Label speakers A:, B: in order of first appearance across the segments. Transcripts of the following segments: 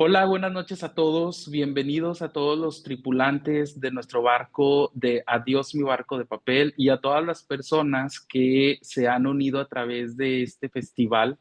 A: Hola, buenas noches a todos. Bienvenidos a todos los tripulantes de nuestro barco de Adiós mi barco de papel y a todas las personas que se han unido a través de este festival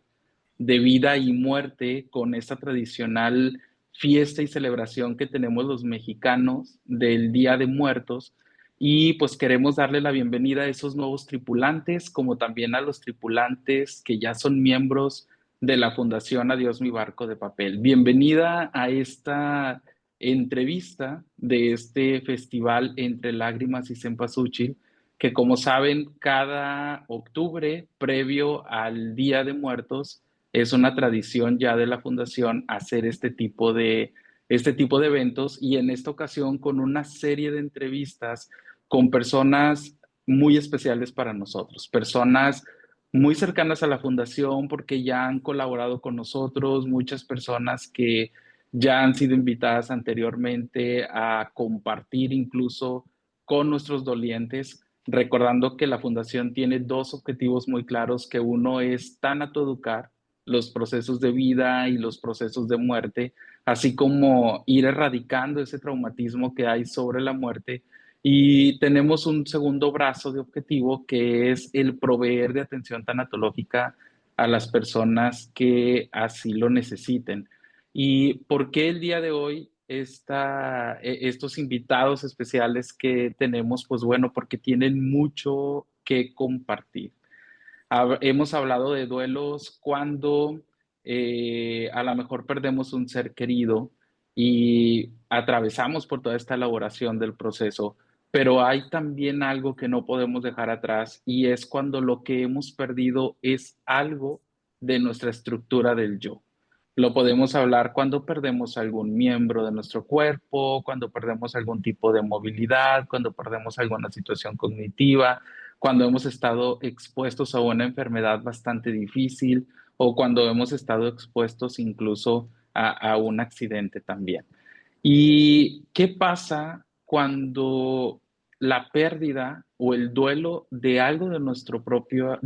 A: de vida y muerte con esta tradicional fiesta y celebración que tenemos los mexicanos del Día de Muertos. Y pues queremos darle la bienvenida a esos nuevos tripulantes, como también a los tripulantes que ya son miembros de la Fundación Adiós mi barco de papel. Bienvenida a esta entrevista de este festival Entre Lágrimas y Cempasúchil, que como saben, cada octubre, previo al Día de Muertos, es una tradición ya de la fundación hacer este tipo de eventos y en esta ocasión con una serie de entrevistas con personas muy especiales para nosotros, personas muy cercanas a la fundación porque ya han colaborado con nosotros, muchas personas que ya han sido invitadas anteriormente a compartir incluso con nuestros dolientes, recordando que la fundación tiene dos objetivos muy claros, que uno es tanatoeducar los procesos de vida y los procesos de muerte, así como ir erradicando ese traumatismo que hay sobre la muerte. Y tenemos un segundo brazo de objetivo que es el proveer de atención tanatológica a las personas que así lo necesiten. ¿Y por qué el día de hoy estos invitados especiales que tenemos? Pues bueno, porque tienen mucho que compartir. Hemos hablado de duelos cuando a lo mejor perdemos un ser querido y atravesamos por toda esta elaboración del proceso, pero hay también algo que no podemos dejar atrás y es cuando lo que hemos perdido es algo de nuestra estructura del yo. Lo podemos hablar cuando perdemos algún miembro de nuestro cuerpo, cuando perdemos algún tipo de movilidad, cuando perdemos alguna situación cognitiva, cuando hemos estado expuestos a una enfermedad bastante difícil o cuando hemos estado expuestos incluso a un accidente también. ¿Y qué pasa cuando la pérdida o el duelo de algo de nuestra propia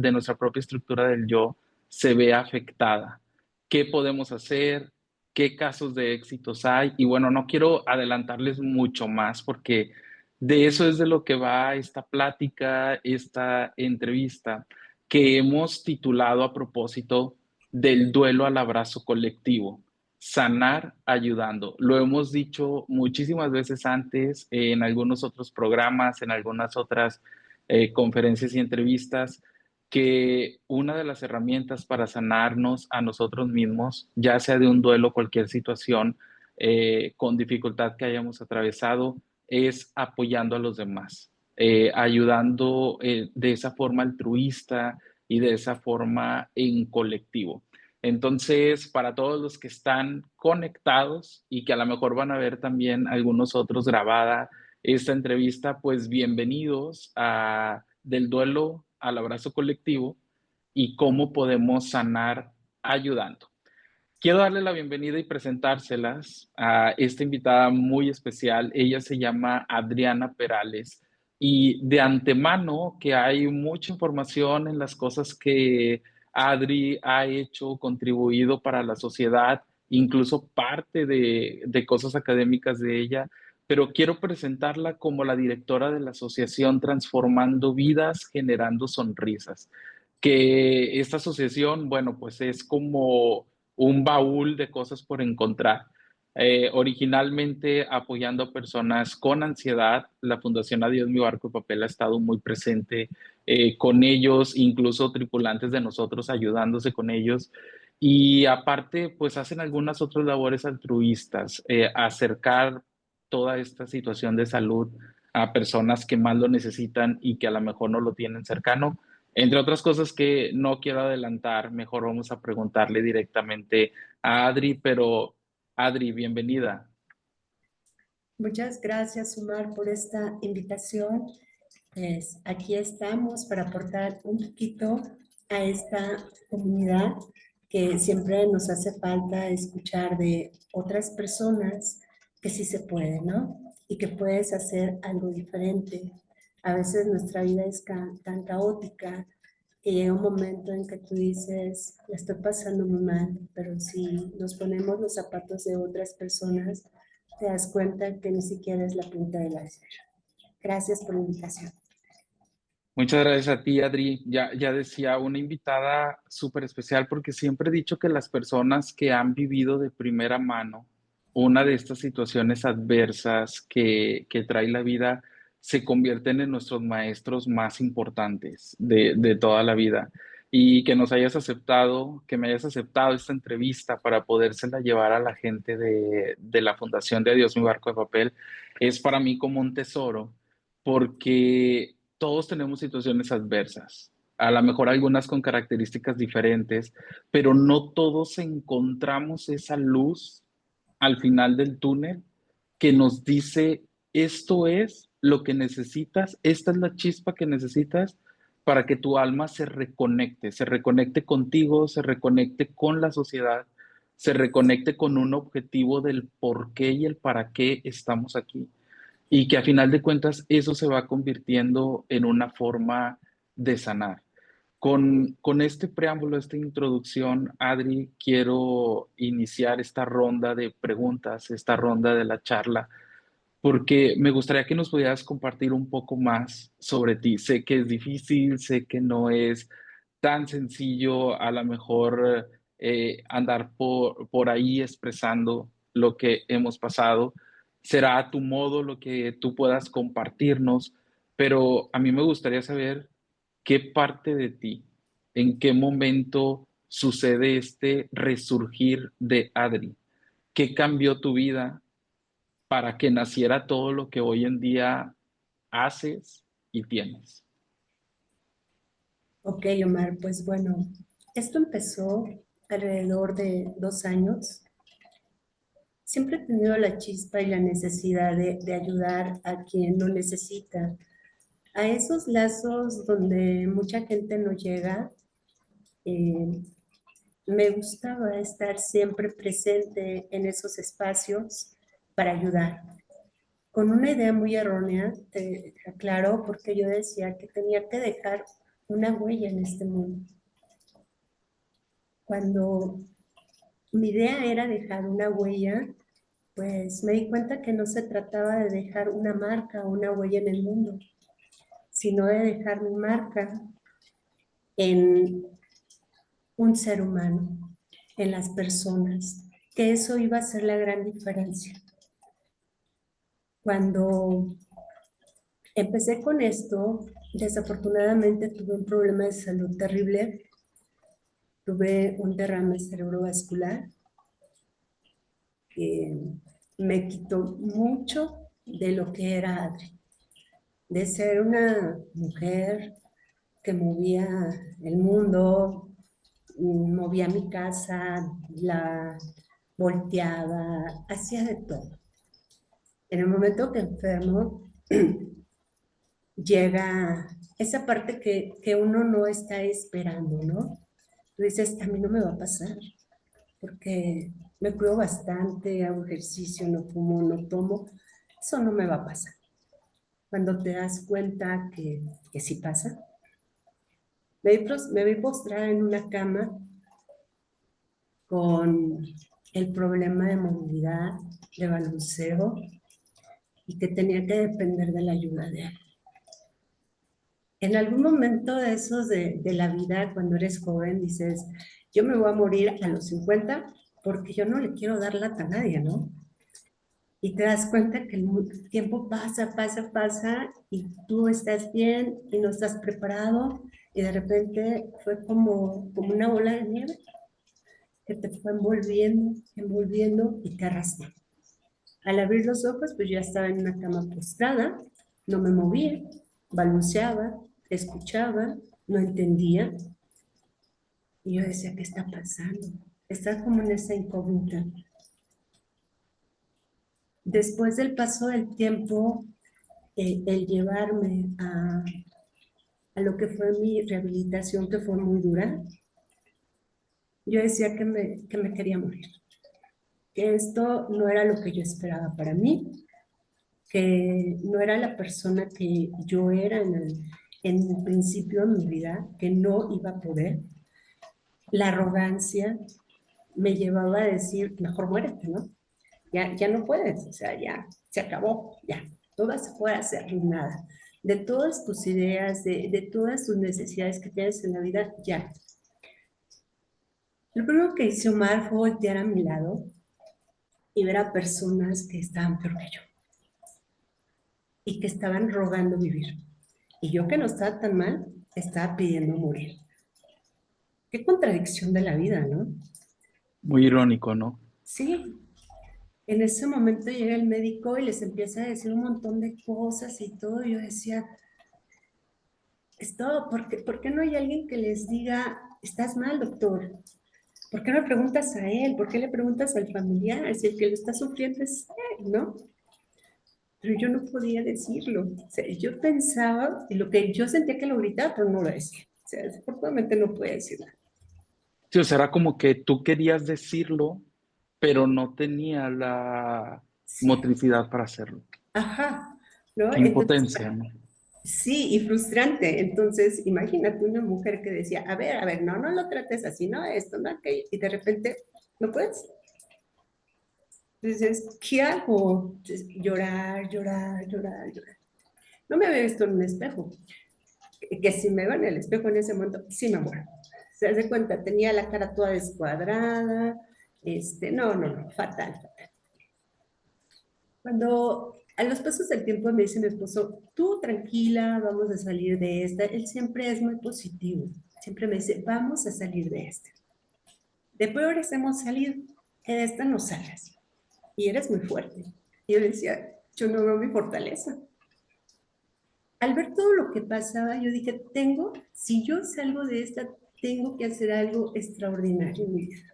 A: estructura del yo se ve afectada? ¿Qué podemos hacer? ¿Qué casos de éxitos hay? Y bueno, no quiero adelantarles mucho más porque de eso es de lo que va esta plática, esta entrevista que hemos titulado a propósito del duelo al abrazo colectivo. Sanar ayudando. Lo hemos dicho muchísimas veces antes en algunos otros programas, en algunas otras conferencias y entrevistas, que una de las herramientas para sanarnos a nosotros mismos, ya sea de un duelo, cualquier situación con dificultad que hayamos atravesado, es apoyando a los demás, ayudando de esa forma altruista y de esa forma en colectivo. Entonces, para todos los que están conectados y que a lo mejor van a ver también algunos otros grabada esta entrevista, pues bienvenidos a Del duelo al abrazo colectivo y cómo podemos sanar ayudando. Quiero darle la bienvenida y presentárselas a esta invitada muy especial. Ella se llama Adriana Perales y de antemano que hay mucha información en las cosas que Adri ha hecho, contribuido para la sociedad, incluso parte de cosas académicas de ella, pero quiero presentarla como la directora de la asociación Transformando Vidas, Generando Sonrisas, que esta asociación, bueno, pues es como un baúl de cosas por encontrar. Originalmente apoyando a personas con ansiedad, la Fundación Adiós mi barco de papel ha estado muy presente con ellos, incluso tripulantes de nosotros ayudándose con ellos. Y aparte, pues hacen algunas otras labores altruistas, acercar toda esta situación de salud a personas que más lo necesitan y que a lo mejor no lo tienen cercano. Entre otras cosas que no quiero adelantar, mejor vamos a preguntarle directamente a Adri, pero Adri, bienvenida.
B: Muchas gracias, Omar, por esta invitación. Aquí estamos para aportar un poquito a esta comunidad que siempre nos hace falta escuchar de otras personas que sí se puede, ¿no? Y que puedes hacer algo diferente. A veces nuestra vida es tan caótica Y llega un momento en que tú dices, la estoy pasando muy mal, pero si nos ponemos los zapatos de otras personas, te das cuenta que ni siquiera es la punta del iceberg. Gracias por la invitación.
A: Muchas gracias a ti, Adri. Ya decía, una invitada súper especial porque siempre he dicho que las personas que han vivido de primera mano una de estas situaciones adversas que trae la vida se convierten en nuestros maestros más importantes de toda la vida. Y que nos hayas aceptado, que me hayas aceptado esta entrevista para podérsela llevar a la gente de la Fundación de Adiós, mi barco de papel, es para mí como un tesoro porque todos tenemos situaciones adversas, a lo mejor algunas con características diferentes, pero no todos encontramos esa luz al final del túnel que nos dice, esto es lo que necesitas, esta es la chispa que necesitas para que tu alma se reconecte contigo, se reconecte con la sociedad, se reconecte con un objetivo del por qué y el para qué estamos aquí y que a final de cuentas eso se va convirtiendo en una forma de sanar. Con este preámbulo, esta introducción, Adri, quiero iniciar esta ronda de preguntas, esta ronda de la charla, porque me gustaría que nos pudieras compartir un poco más sobre ti. Sé que es difícil, sé que no es tan sencillo a lo mejor andar por ahí expresando lo que hemos pasado. Será a tu modo lo que tú puedas compartirnos, pero a mí me gustaría saber qué parte de ti, en qué momento sucede este resurgir de Adri, qué cambió tu vida para que naciera todo lo que hoy en día haces y tienes.
B: Ok, Omar, pues bueno, esto empezó alrededor de 2 años. Siempre he tenido la chispa y la necesidad de ayudar a quien lo necesita, a esos lazos donde mucha gente no llega. eh, Me gustaba estar siempre presente en esos espacios para ayudar. Con una idea muy errónea, te aclaro, porque yo decía que tenía que dejar una huella en este mundo. Cuando mi idea era dejar una huella, pues me di cuenta que no se trataba de dejar una marca o una huella en el mundo, sino de dejar mi marca en un ser humano, en las personas, que eso iba a ser la gran diferencia. Cuando empecé con esto, desafortunadamente tuve un problema de salud terrible, tuve un derrame cerebrovascular que me quitó mucho de lo que era Adri, de ser una mujer que movía el mundo, movía mi casa, la volteaba, hacía de todo. En el momento que enfermo, llega esa parte que uno no está esperando, ¿no? Tú dices, a mí no me va a pasar, porque me cuido bastante, hago ejercicio, no fumo, no tomo, eso no me va a pasar. Cuando te das cuenta que sí pasa, me vi postrada en una cama con el problema de movilidad, de balanceo, y que tenía que depender de la ayuda de él. En algún momento de esos de la vida, cuando eres joven, dices, yo me voy a morir a los 50 porque yo no le quiero dar lata a nadie, ¿no? Y te das cuenta que el tiempo pasa, pasa, pasa y tú estás bien y no estás preparado y de repente fue como una bola de nieve que te fue envolviendo, envolviendo y te arrastró. Al abrir los ojos, pues yo ya estaba en una cama postrada, no me movía, balbuceaba, escuchaba, no entendía. Y yo decía, ¿qué está pasando? Está como en esa incógnita. Después del paso del tiempo, el llevarme a lo que fue mi rehabilitación, que fue muy dura, yo decía que me quería morir, que esto no era lo que yo esperaba para mí, que no era la persona que yo era en principio en mi vida que no iba a poder. La arrogancia me llevaba a decir, mejor muérete, ¿no? Ya no puedes, o sea, ya se acabó, ya, no vas a poder hacer nada. De todas tus ideas, de todas tus necesidades que tienes en la vida, ya. Lo primero que hizo Omar fue voltear a mi lado y ver a personas que estaban peor que yo y que estaban rogando vivir. Y yo que no estaba tan mal, estaba pidiendo morir. Qué contradicción de la vida, ¿no?
A: Muy irónico, ¿no?
B: Sí, en ese momento llega el médico y les empieza a decir un montón de cosas y todo. Y yo decía, esto, ¿por qué no hay alguien que les diga, estás mal, doctor? ¿Por qué no le preguntas a él? ¿Por qué le preguntas al familiar? Si el que lo está sufriendo es él, ¿no? Pero yo no podía decirlo. O sea, yo pensaba, y lo que yo sentía que lo gritaba, pero no lo decía. O sea, desafortunadamente no podía decir nada.
A: Sí, o sea, era como que tú querías decirlo, pero no tenía la
B: Sí.
A: motricidad para hacerlo.
B: Ajá, ¿no?
A: Qué
B: Entonces,
A: impotencia, ¿no?
B: sí, y frustrante. Entonces, imagínate una mujer que decía, a ver, no, no lo trates así, no, esto, no, aquello, y de repente, no puedes. Entonces, ¿qué hago? Entonces, llorar, llorar, llorar, llorar. No me había visto en un espejo, que si me veo en el espejo en ese momento, sí me muero. Se hace cuenta, tenía la cara toda descuadrada, no, no, no, fatal. Cuando a los pasos del tiempo me dice mi esposo, tú tranquila, vamos a salir de esta. Él siempre es muy positivo. Siempre me dice, vamos a salir de esta. De peores hemos salido, que de esta no salgas. Y eres muy fuerte. Y yo le decía, yo no veo mi fortaleza. Al ver todo lo que pasaba, yo dije, si yo salgo de esta, tengo que hacer algo extraordinario en mi vida.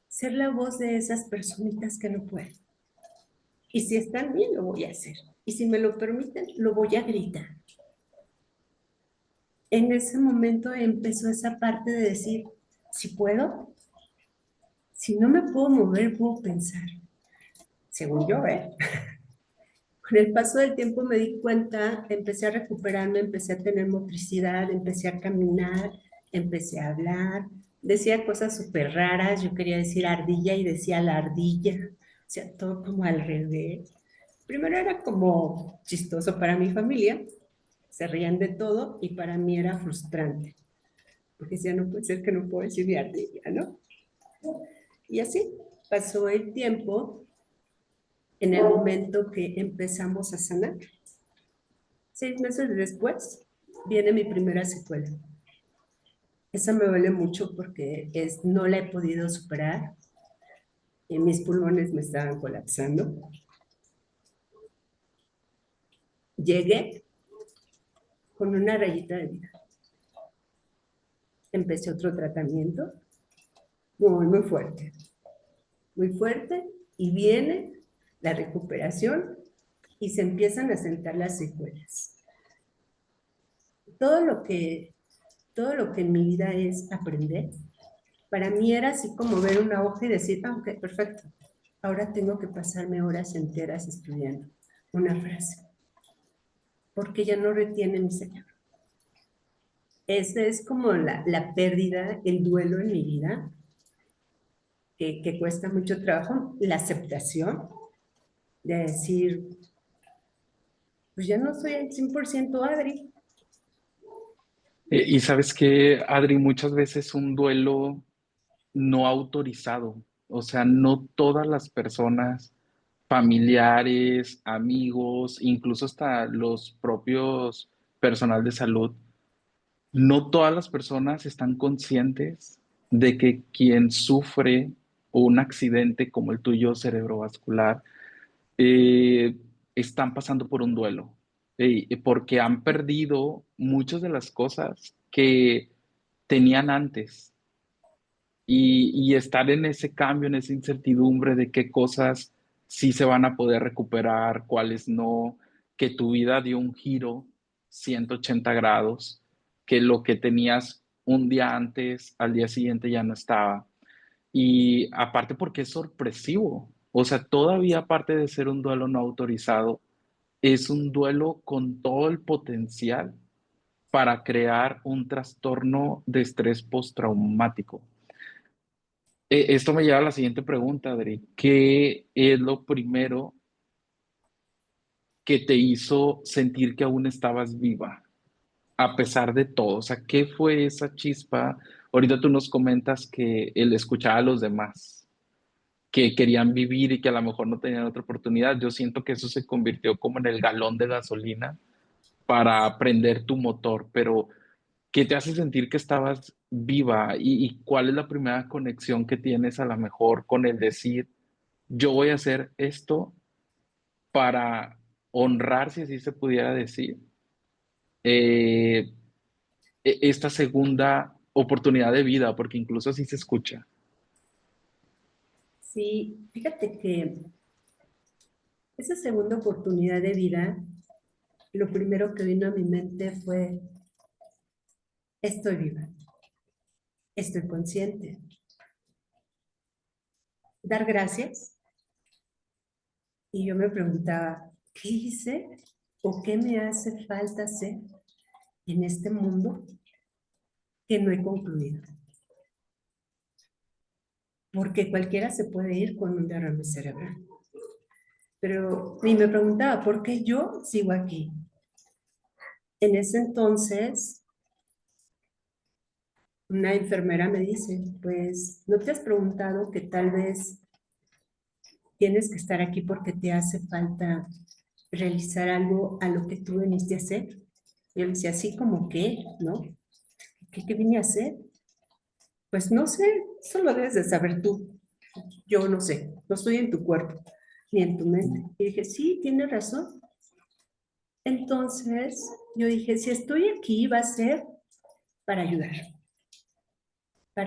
B: Ser la voz de esas personitas que no pueden. Y si están bien, lo voy a hacer. Y si me lo permiten, lo voy a gritar. En ese momento empezó esa parte de decir, si puedo, si no me puedo mover, puedo pensar. Según yo, ¿eh? Con el paso del tiempo me di cuenta, empecé a recuperarme, empecé a tener motricidad, empecé a caminar, empecé a hablar, decía cosas súper raras, yo quería decir ardilla y decía la ardilla, o sea, todo como al revés. Primero era como chistoso para mi familia, se reían de todo y para mí era frustrante, porque decía, no puede ser que no puedo decir ni ardilla, ¿no? Y así pasó el tiempo en el momento que empezamos a sanar. 6 meses después viene mi primera secuela. Esa me duele mucho porque no la he podido superar. Y mis pulmones me estaban colapsando. Llegué con una rayita de vida. Empecé otro tratamiento muy, muy fuerte, y viene la recuperación y se empiezan a sentar las secuelas. Todo lo que, todo lo que en mi vida es aprender, para mí era así como ver una hoja y decir, ah, ok, perfecto. Ahora tengo que pasarme horas enteras estudiando una frase, porque ya no retiene mi cerebro. Esa es como la pérdida, el duelo en mi vida, que cuesta mucho trabajo, la aceptación de decir, pues ya no soy el 100% Adri.
A: Y sabes que, Adri, muchas veces un duelo no autorizado, o sea, no todas las personas, familiares, amigos, incluso hasta los propios personal de salud, no todas las personas están conscientes de que quien sufre un accidente como el tuyo cerebrovascular, eh, están pasando por un duelo, porque han perdido muchas de las cosas que tenían antes y estar en ese cambio, en esa incertidumbre de qué cosas sí se van a poder recuperar, cuáles no, que tu vida dio un giro 180 grados, que lo que tenías un día antes, al día siguiente ya no estaba. Y aparte porque es sorpresivo, o sea, todavía aparte de ser un duelo no autorizado, es un duelo con todo el potencial para crear un trastorno de estrés postraumático. Esto me lleva a la siguiente pregunta, Adri. ¿Qué es lo primero que te hizo sentir que aún estabas viva, a pesar de todo? O sea, ¿qué fue esa chispa? Ahorita tú nos comentas que el escuchar a los demás, que querían vivir y que a lo mejor no tenían otra oportunidad. Yo siento que eso se convirtió como en el galón de gasolina para prender tu motor, pero ¿qué te hace sentir que estabas viva? Y cuál es la primera conexión que tienes a lo mejor con el decir, yo voy a hacer esto para honrar, si así se pudiera decir, eh, esta segunda oportunidad de vida, porque incluso así se escucha.
B: Sí, fíjate que esa segunda oportunidad de vida, lo primero que vino a mi mente fue, estoy viva, estoy consciente. Dar gracias. Y yo me preguntaba, ¿qué hice o qué me hace falta hacer en este mundo que no he concluido? Porque cualquiera se puede ir con un derrame cerebral. Pero, y me preguntaba, ¿por qué yo sigo aquí? En ese entonces, una enfermera me dice, pues, ¿no te has preguntado que tal vez tienes que estar aquí porque te hace falta realizar algo a lo que tú viniste a hacer? Yo le decía, así como qué, ¿no? ¿Qué vine a hacer? Pues no sé, eso lo debes de saber tú. Yo no sé, no estoy en tu cuerpo ni en tu mente. Y dije, sí, tienes razón. Entonces, yo dije, si estoy aquí va a ser para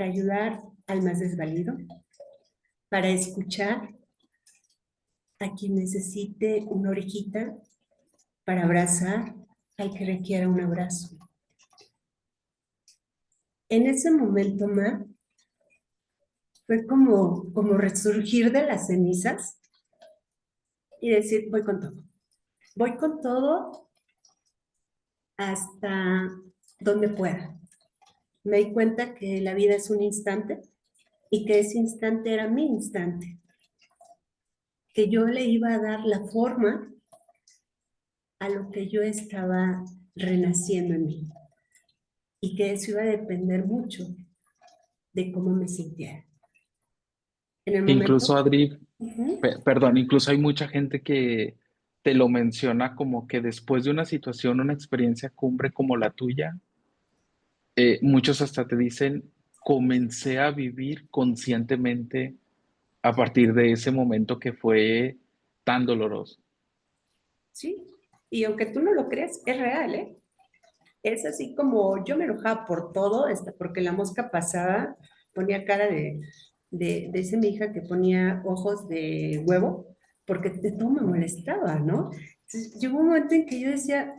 B: ayudar al más desvalido, para escuchar a quien necesite una orejita, para abrazar al que requiera un abrazo. En ese momento, Ma, fue como resurgir de las cenizas y decir, voy con todo hasta donde pueda. Me di cuenta que la vida es un instante y que ese instante era mi instante, que yo le iba a dar la forma a lo que yo estaba renaciendo en mí y que eso iba a depender mucho de cómo me sintiera. En el
A: Incluso,
B: momento,
A: Adri,
B: uh-huh,
A: perdón, incluso hay mucha gente que te lo menciona como que después de una situación, una experiencia cumbre como la tuya, muchos hasta te dicen, comencé a vivir conscientemente a partir de ese momento que fue tan doloroso.
B: sí, y aunque tú no lo creas, es real, ¿eh? Es así como yo me enojaba por todo, porque la mosca pasada ponía cara dice mi hija que ponía ojos de huevo, porque de todo me molestaba, ¿no? Entonces, llegó un momento en que yo decía,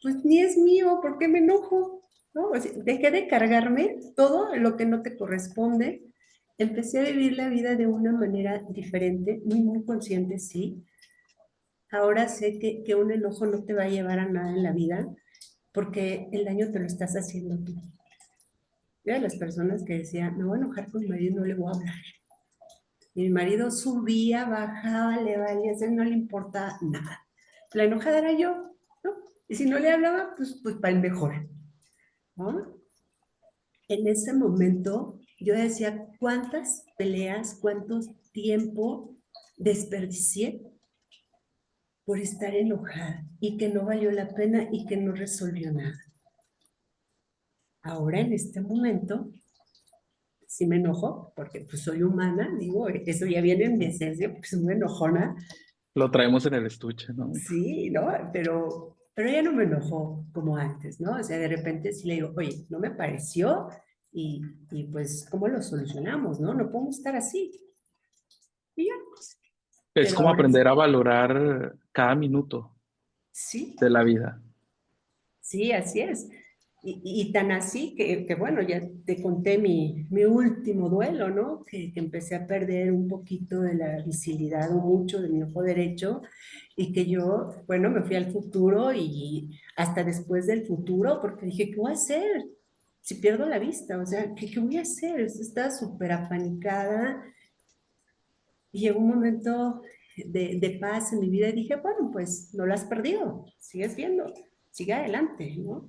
B: pues ni es mío, ¿por qué me enojo? ¿No? O sea, dejé de cargarme todo lo que no te corresponde, empecé a vivir la vida de una manera diferente, muy consciente, sí. Ahora sé que un enojo no te va a llevar a nada en la vida, porque el daño te lo estás haciendo tú. Yo de las personas que decía, me voy a enojar con mi marido, no le voy a hablar. Y mi marido subía, bajaba, le valía, a él no le importaba nada. La enojada era yo, ¿no? Y si no le hablaba, pues para el mejor, ¿no? En ese momento yo decía, ¿cuántas peleas, cuánto tiempo desperdicié por estar enojada y que no valió la pena y que no resolvió nada? Ahora en este momento sí me enojo, porque pues soy humana, digo, eso ya viene en mi esencia, porque soy muy enojona,
A: Lo traemos en el estuche, ¿no?
B: sí, ¿no? Pero ya no me enojo como antes, ¿no? O sea, de repente sí le digo, oye, no me pareció y pues, ¿cómo lo solucionamos, no? No podemos estar así. Y ya,
A: Es
B: pero
A: como
B: ahora
A: aprender a valorar cada minuto
B: sí,
A: de la vida.
B: sí, así es. Y tan así que, bueno, ya te conté mi último duelo, ¿no? Que empecé a perder un poquito de la visibilidad o mucho de mi ojo derecho y que yo, bueno, me fui al futuro y hasta después del futuro porque dije, ¿qué voy a hacer si pierdo la vista? O sea, ¿qué voy a hacer? Estaba súper apanicada y llegó un momento de paz en mi vida y dije, bueno, pues no lo has perdido, sigues viendo, sigue adelante, ¿no?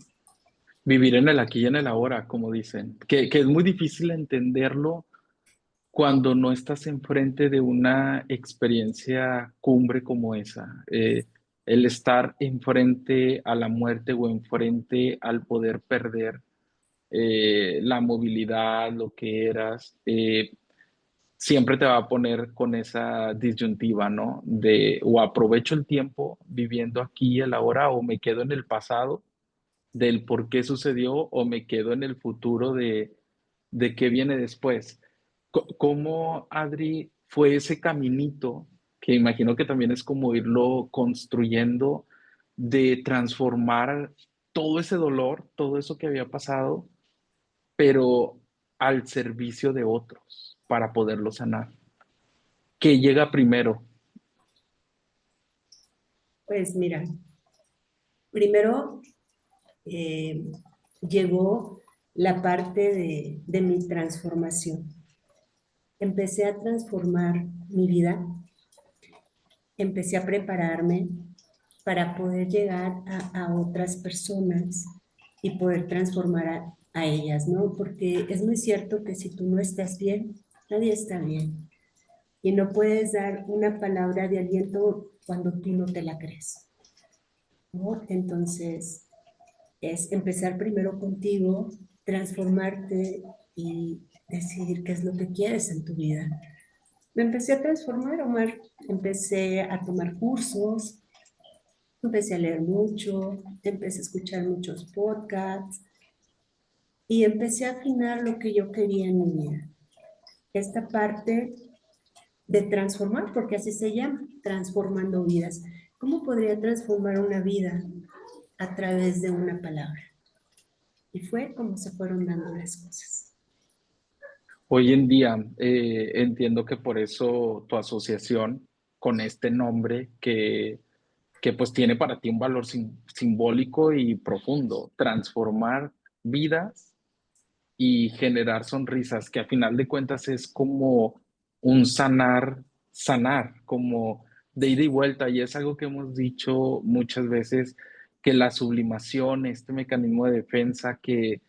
A: Vivir en el aquí y en el ahora, como dicen, que es muy difícil entenderlo cuando no estás enfrente de una experiencia cumbre como esa. El estar enfrente a la muerte o enfrente al poder perder la movilidad, lo que eras, siempre te va a poner con esa disyuntiva, ¿no? De o aprovecho el tiempo viviendo aquí y el ahora o me quedo en el pasado del por qué sucedió o me quedo en el futuro de qué viene después. ¿Cómo, Adri, fue ese caminito, que imagino que también es como irlo construyendo, de transformar todo ese dolor, todo eso que había pasado, pero al servicio de otros para poderlo sanar? ¿Qué llega primero?
B: Pues mira, primero eh, llegó la parte de mi transformación. Empecé a transformar mi vida, empecé a prepararme para poder llegar a otras personas y poder transformar a ellas, ¿no? Porque es muy cierto que si tú no estás bien, nadie está bien. Y no puedes dar una palabra de aliento cuando tú no te la crees, ¿no? Entonces, es empezar primero contigo, transformarte y decidir qué es lo que quieres en tu vida. Me empecé a transformar, Omar. Empecé a tomar cursos, empecé a leer mucho, empecé a escuchar muchos podcasts y empecé a afinar lo que yo quería en mi vida. Esta parte de transformar, porque así se llama, transformando vidas. ¿Cómo podría transformar una vida a través de una palabra? Y fue como se fueron dando las cosas.
A: Hoy en día entiendo que por eso tu asociación con este nombre que pues tiene para ti un valor simbólico y profundo, transformar vidas y generar sonrisas, que a final de cuentas es como un sanar, sanar, como de ida y vuelta, y es algo que hemos dicho muchas veces, que la sublimación, este mecanismo de defensa que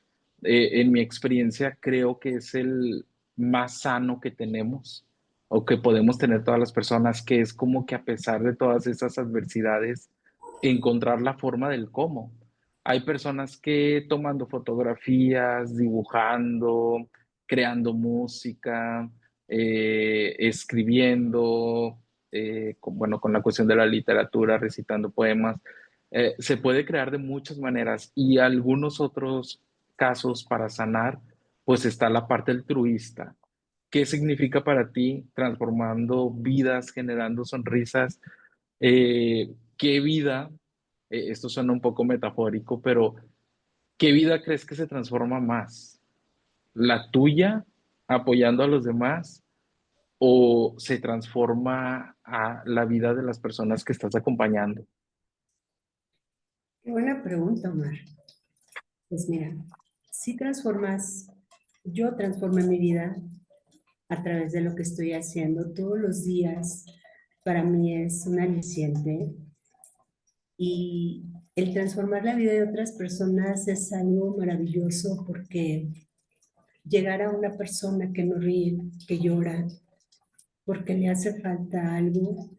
A: en mi experiencia creo que es el más sano que tenemos o que podemos tener todas las personas, que es como que a pesar de todas esas adversidades, encontrar la forma del cómo. Hay personas que tomando fotografías, dibujando, creando música, escribiendo, bueno, con la cuestión de la literatura, recitando poemas, se puede crear de muchas maneras y algunos otros casos para sanar, pues está la parte altruista. ¿Qué significa para ti transformando vidas, generando sonrisas? ¿Qué vida, esto suena un poco metafórico, pero qué vida crees que se transforma más? ¿La tuya apoyando a los demás o se transforma a la vida de las personas que estás acompañando?
B: Qué buena pregunta, Omar. Pues mira, si transformas, yo transformé mi vida a través de lo que estoy haciendo todos los días. Para mí es un aliciente y el transformar la vida de otras personas es algo maravilloso porque llegar a una persona que no ríe, que llora, porque le hace falta algo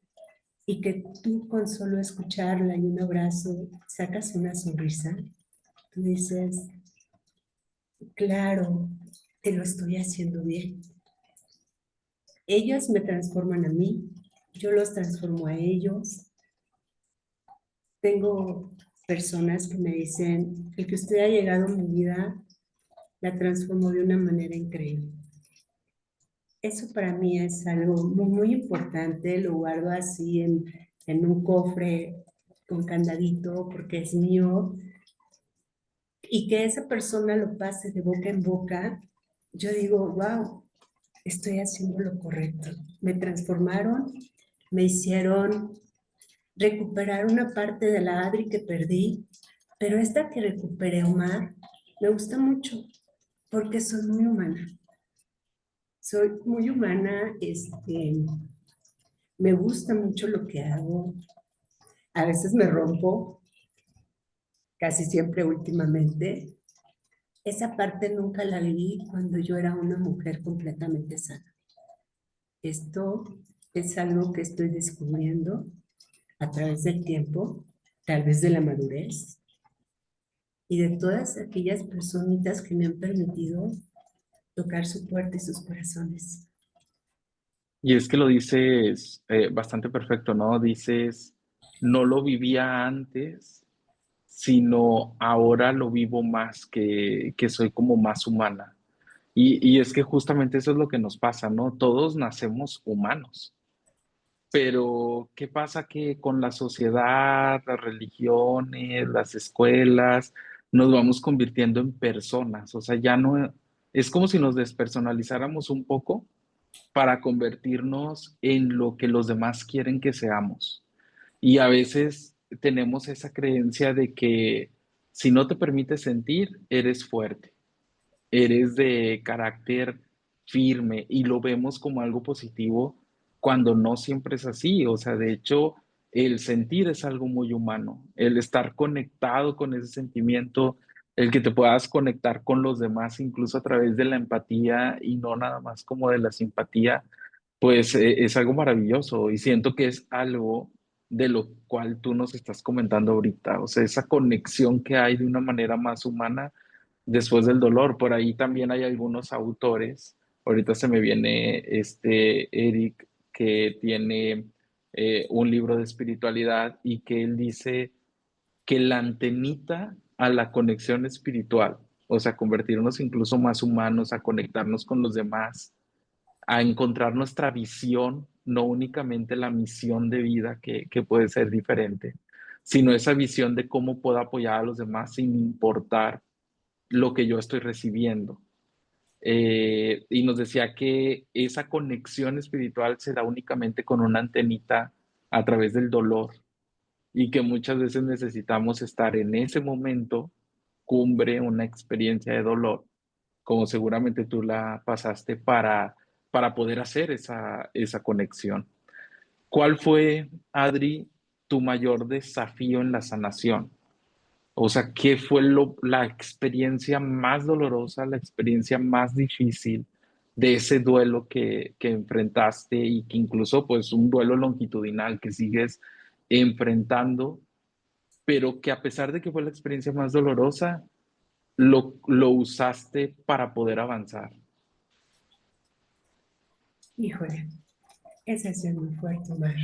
B: y que tú con solo escucharla y un abrazo sacas una sonrisa, tú dices, claro, te lo estoy haciendo bien. Ellos me transforman a mí, yo los transformo a ellos. Tengo personas que me dicen, el que usted ha llegado a mi vida la transformó de una manera increíble. Eso para mí es algo muy, muy importante, lo guardo así en un cofre con candadito porque es mío y que esa persona lo pase de boca en boca, yo digo, wow, estoy haciendo lo correcto. Me transformaron, me hicieron recuperar una parte de la Adri que perdí, pero esta que recuperé, Omar, me gusta mucho porque soy muy humana. Soy muy humana, me gusta mucho lo que hago. A veces me rompo, casi siempre últimamente. Esa parte nunca la viví cuando yo era una mujer completamente sana. Esto es algo que estoy descubriendo a través del tiempo, tal vez de la madurez, y de todas aquellas personitas que me han permitido tocar su puerta y sus corazones.
A: Y es que lo dices bastante perfecto, ¿no? Dices, no lo vivía antes, sino ahora lo vivo más, que soy como más humana. Y es que justamente eso es lo que nos pasa, ¿no? Todos nacemos humanos, pero ¿qué pasa que con la sociedad, las religiones, las escuelas, nos vamos convirtiendo en personas? O sea, ya no, es como si nos despersonalizáramos un poco para convertirnos en lo que los demás quieren que seamos. Y a veces tenemos esa creencia de que si no te permites sentir, eres fuerte, eres de carácter firme y lo vemos como algo positivo cuando no siempre es así. O sea, de hecho, el sentir es algo muy humano, el estar conectado con ese sentimiento, el que te puedas conectar con los demás incluso a través de la empatía y no nada más como de la simpatía, pues es algo maravilloso y siento que es algo de lo cual tú nos estás comentando ahorita, o sea, esa conexión que hay de una manera más humana después del dolor. Por ahí también hay algunos autores, ahorita se me viene Eric, que tiene un libro de espiritualidad y que él dice que la antenita a la conexión espiritual, o sea, convertirnos incluso más humanos, a conectarnos con los demás, a encontrar nuestra visión, no únicamente la misión de vida que puede ser diferente, sino esa visión de cómo puedo apoyar a los demás sin importar lo que yo estoy recibiendo. Y nos decía que esa conexión espiritual se da únicamente con una antenita a través del dolor y que muchas veces necesitamos estar en ese momento cumbre, una experiencia de dolor, como seguramente tú la pasaste para poder hacer esa conexión. ¿Cuál fue, Adri, tu mayor desafío en la sanación? O sea, ¿qué fue la experiencia más dolorosa, la experiencia más difícil de ese duelo que enfrentaste y que incluso pues un duelo longitudinal que sigues enfrentando, pero que a pesar de que fue la experiencia más dolorosa, lo usaste para poder avanzar?
B: Híjole, esa sí es muy fuerte, Omar.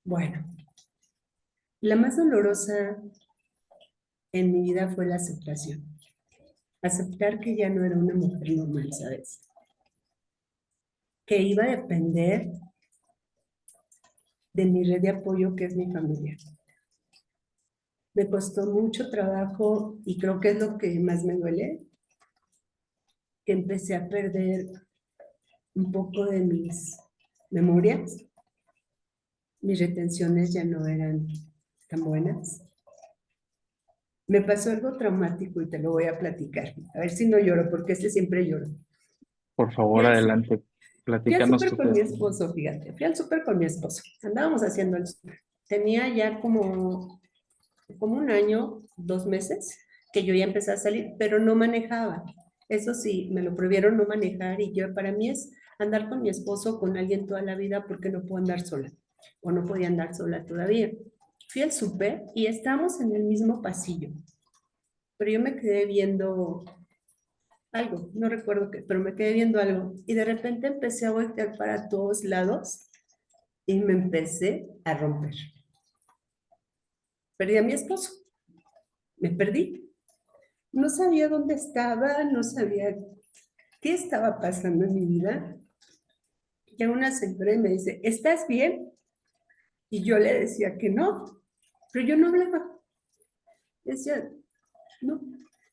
B: Bueno, la más dolorosa en mi vida fue la aceptación. Aceptar que ya no era una mujer normal, ¿sabes? Que iba a depender de mi red de apoyo, que es mi familia. Me costó mucho trabajo y creo que es lo que más me duele, que empecé a perder un poco de mis memorias. Mis retenciones ya no eran tan buenas. Me pasó algo traumático y te lo voy a platicar. A ver si no lloro, porque siempre lloro.
A: Por
B: Fui
A: favor,
B: al,
A: adelante,
B: fui al
A: platícanos
B: súper
A: tu
B: con mi
A: testimonio.
B: esposo, fíjate. Fui al súper con mi esposo. Andábamos haciendo el súper. Tenía ya como un año, 2 meses, que yo ya empecé a salir, pero no manejaba. Eso sí, me lo prohibieron no manejar y yo, para mí es andar con mi esposo, con alguien toda la vida, porque no puedo andar sola, o no podía andar sola todavía. Fui al súper y estábamos en el mismo pasillo, pero yo me quedé viendo algo, no recuerdo qué, pero me quedé viendo algo y de repente empecé a voltear para todos lados y me empecé a romper. Perdí a mi esposo, me perdí. No sabía dónde estaba, no sabía qué estaba pasando en mi vida. Y una señora me dice, ¿estás bien? Y yo le decía que no, pero yo no hablaba. Decía, no.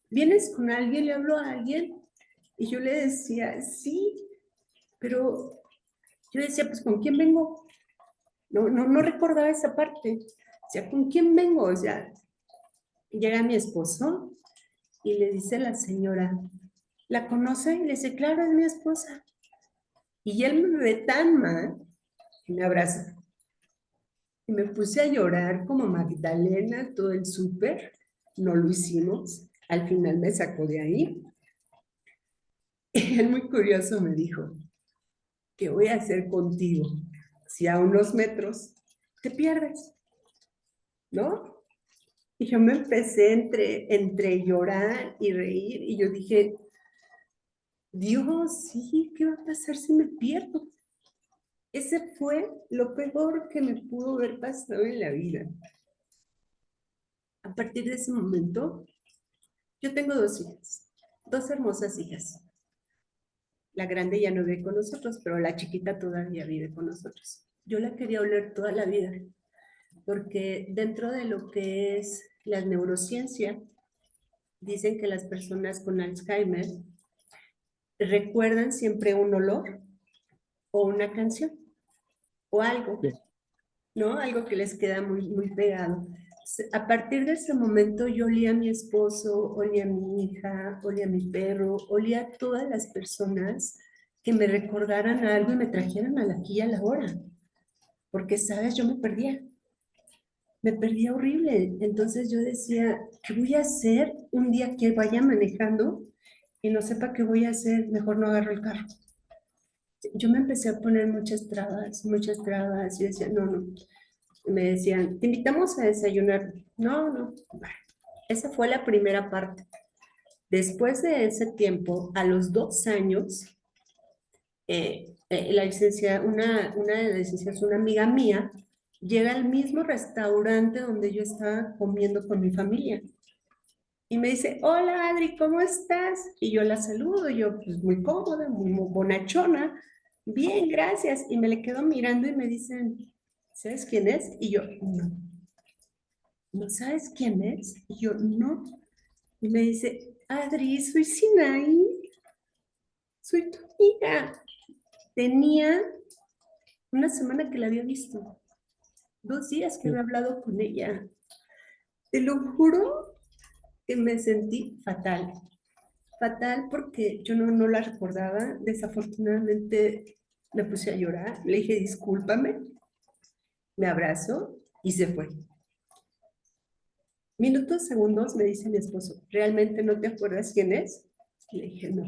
B: ¿Vienes con alguien? ¿Le hablo a alguien? Y yo le decía, sí, pero yo decía, pues, ¿con quién vengo? No recordaba esa parte. O sea, ¿con quién vengo? O sea, llega mi esposo y le dice a la señora, ¿la conoce? Y le dice, claro, es mi esposa. Y él me ve tan mal que me abraza. Y me puse a llorar como Magdalena todo el súper. No lo hicimos. Al final me sacó de ahí. Y él muy curioso me dijo, ¿qué voy a hacer contigo si a unos metros te pierdes? ¿No? Y yo me empecé entre llorar y reír y yo dije, Dios, sí, ¿qué va a pasar si me pierdo? Ese fue lo peor que me pudo haber pasado en la vida. A partir de ese momento, yo tengo dos hijas, dos hermosas hijas. La grande ya no vive con nosotros, pero la chiquita todavía vive con nosotros. Yo la quería oler toda la vida, porque dentro de lo que es la neurociencia, dicen que las personas con Alzheimer recuerdan siempre un olor o una canción o algo,
A: Sí.
B: ¿no? Algo que les queda muy pegado. A partir de ese momento yo olía a mi esposo, olía a mi hija, olía a mi perro, olía a todas las personas que me recordaran algo y me trajeran a la aquí y a la hora. Porque, ¿sabes? Yo me perdía horrible. Entonces yo decía, ¿qué voy a hacer un día que vaya manejando y no sepa qué voy a hacer? Mejor no agarro el carro. Yo me empecé a poner muchas trabas. Yo decía, no, no. Me decían, te invitamos a desayunar. No, no. Esa fue la primera parte. Después de ese tiempo, a los 2 años, la licenciada, una de las licenciadas, una amiga mía, llega al mismo restaurante donde yo estaba comiendo con mi familia. Y me dice, hola Adri, ¿cómo estás? Y yo la saludo, yo pues muy cómoda, muy bonachona. Bien, gracias. Y me le quedo mirando y me dicen, ¿sabes quién es? Y yo, no. ¿No sabes quién es? Y yo, no. Y me dice, Adri, soy Sinaí, soy tu amiga. Tenía una semana que la había visto, 2 días que había hablado con ella. Te lo juro que me sentí fatal. Fatal porque yo no la recordaba. Desafortunadamente me puse a llorar. Le dije, discúlpame. Me abrazó y se fue. Minutos, segundos, me dice mi esposo, ¿realmente no te acuerdas quién es? Y le dije, no.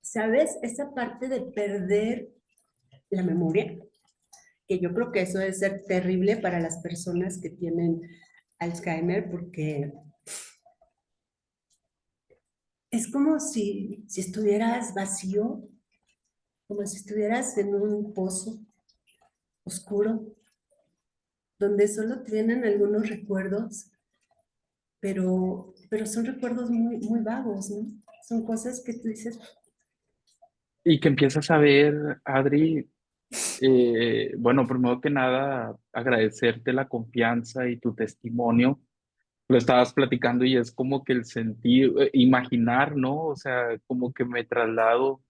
B: ¿Sabes? Esa parte de perder la memoria, que yo creo que eso debe ser terrible para las personas que tienen Alzheimer, porque es como si estuvieras vacío, como si estuvieras en un pozo oscuro, donde solo tienen algunos recuerdos, pero son recuerdos muy vagos, ¿no? Son cosas que tú dices,
A: Y que empiezas a ver, Adri, bueno, primero que nada, agradecerte la confianza y tu testimonio. Lo estabas platicando y es como que el sentir, imaginar, ¿no? O sea, como que me traslado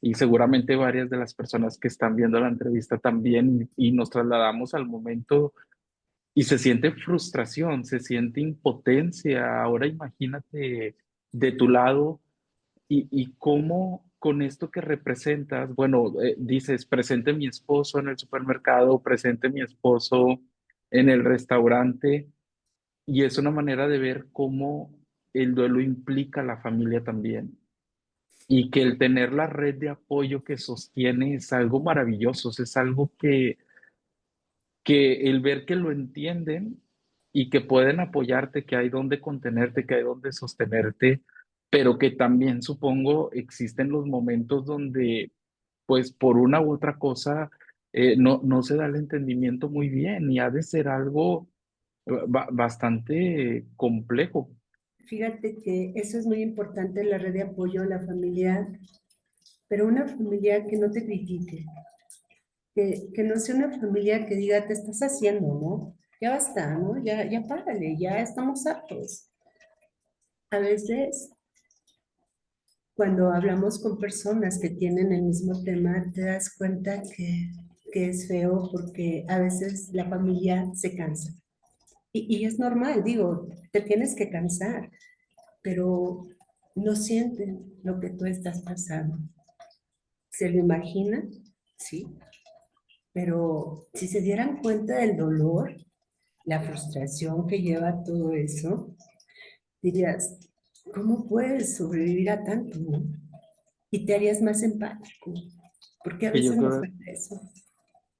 A: y seguramente varias de las personas que están viendo la entrevista también y nos trasladamos al momento y se siente frustración, se siente impotencia. Ahora imagínate de tu lado y cómo con esto que representas, bueno, dices, presente mi esposo en el supermercado, presente mi esposo en el restaurante, y es una manera de ver cómo el duelo implica a la familia también. Y que el tener la red de apoyo que sostiene es algo maravilloso, es algo que el ver que lo entienden y que pueden apoyarte, que hay donde contenerte, que hay donde sostenerte, pero que también supongo existen los momentos donde, pues por una u otra cosa, no se da el entendimiento muy bien y ha de ser algo bastante complejo.
B: fíjate que eso es muy importante, la red de apoyo, la familia, pero una familia que no te critique, que no sea una familia que diga, te estás haciendo, ¿no? Ya basta, ¿no? Ya párale, ya estamos hartos. A veces, cuando hablamos con personas que tienen el mismo tema, te das cuenta que es feo porque a veces la familia se cansa. Y es normal, digo, te tienes que cansar, pero no sienten lo que tú estás pasando. ¿Se lo imaginan? Sí, pero si se dieran cuenta del dolor, la frustración que lleva todo eso, dirías, ¿cómo puedes sobrevivir a tanto, no? Y te harías más empático, porque a
A: Que yo
B: veces nos
A: creo,
B: falta eso.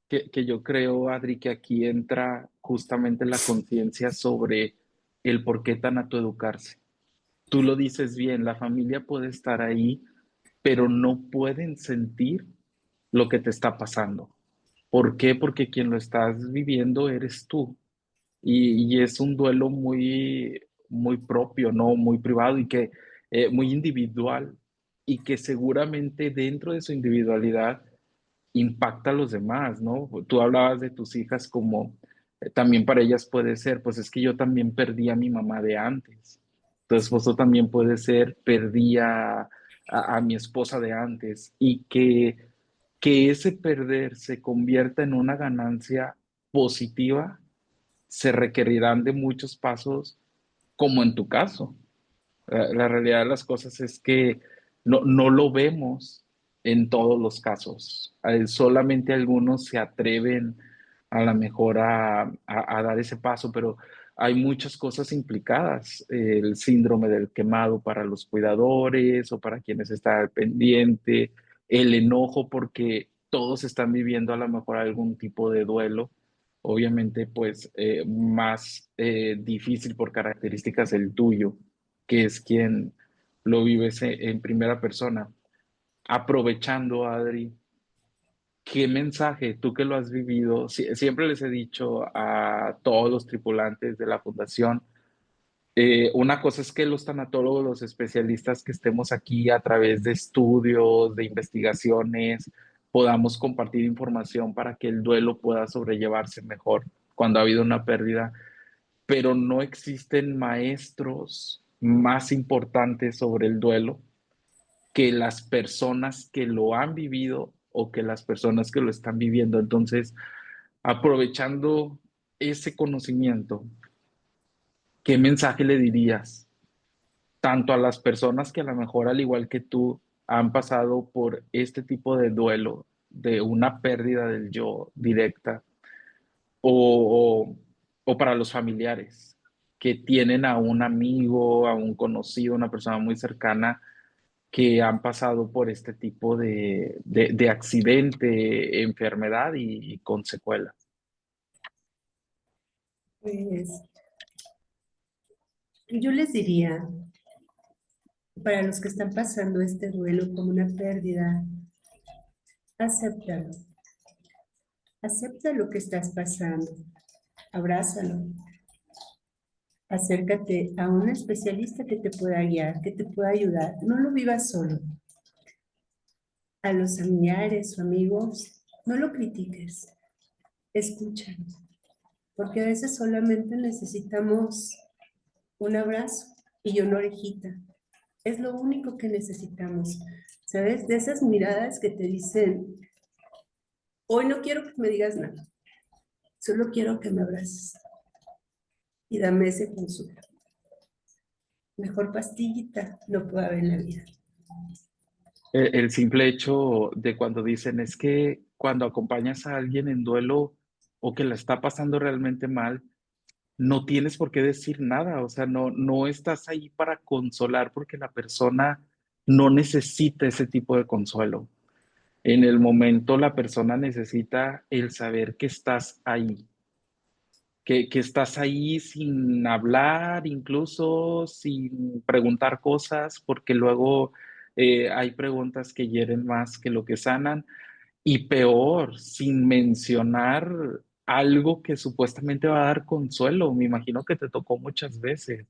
A: que yo creo, Adri, que aquí entra justamente la conciencia sobre el por qué tan educarse. Tú lo dices bien, la familia puede estar ahí, pero no pueden sentir lo que te está pasando. ¿Por qué? Porque quien lo estás viviendo eres tú. Y es un duelo muy, muy propio, ¿no? Muy privado y que muy individual y que seguramente dentro de su individualidad impacta a los demás, ¿no? Tú hablabas de tus hijas como también para ellas puede ser, pues es que yo también perdí a mi mamá de antes. Tu esposo también puede ser, perdí a mi esposa de antes y que ese perder se convierta en una ganancia positiva, se requerirán de muchos pasos, como en tu caso. La realidad de las cosas es que no lo vemos en todos los casos. Solamente algunos se atreven a lo mejor a dar ese paso, pero hay muchas cosas implicadas. El síndrome del quemado para los cuidadores o para quienes están al pendiente, el enojo porque todos están viviendo a lo mejor algún tipo de duelo. Obviamente, pues más difícil por características el tuyo, que es quien lo vive en primera persona. Aprovechando, Adri, ¿qué mensaje, tú que lo has vivido? Siempre les he dicho a todos los tripulantes de la fundación, una cosa es que los tanatólogos, los especialistas que estemos aquí a través de estudios, de investigaciones, podamos compartir información para que el duelo pueda sobrellevarse mejor cuando ha habido una pérdida, pero no existen maestros más importantes sobre el duelo que las personas que lo han vivido o que las personas que lo están viviendo. Entonces, aprovechando ese conocimiento, ¿qué mensaje le dirías tanto a las personas que a lo mejor, al igual que tú, han pasado por este tipo de duelo, de una pérdida del yo directa, o, o para los familiares que tienen a un amigo, a un conocido, una persona muy cercana que han pasado por este tipo de accidente, enfermedad y con secuelas?
B: Pues yo les diría, para los que están pasando este duelo como una pérdida, acéptalo, acepta lo que estás pasando, abrázalo, acércate a un especialista que te pueda guiar, que te pueda ayudar. No lo vivas solo. A los familiares o amigos, no lo critiques, escúchalo, porque a veces solamente necesitamos un abrazo y una orejita. Es lo único que necesitamos, ¿sabes? De esas miradas que te dicen, hoy no quiero que me digas nada, solo quiero que me abraces y dame ese consuelo. Mejor pastillita no puede haber en la vida.
A: El simple hecho de cuando dicen es que cuando acompañas a alguien en duelo o que la está pasando realmente mal, no tienes por qué decir nada, o sea, no estás ahí para consolar porque la persona no necesita ese tipo de consuelo. En el momento la persona necesita el saber que estás ahí, que estás ahí sin hablar, incluso sin preguntar cosas, porque luego hay preguntas que hieren más que lo que sanan, y peor, sin mencionar algo que supuestamente va a dar consuelo. Me imagino que te tocó muchas veces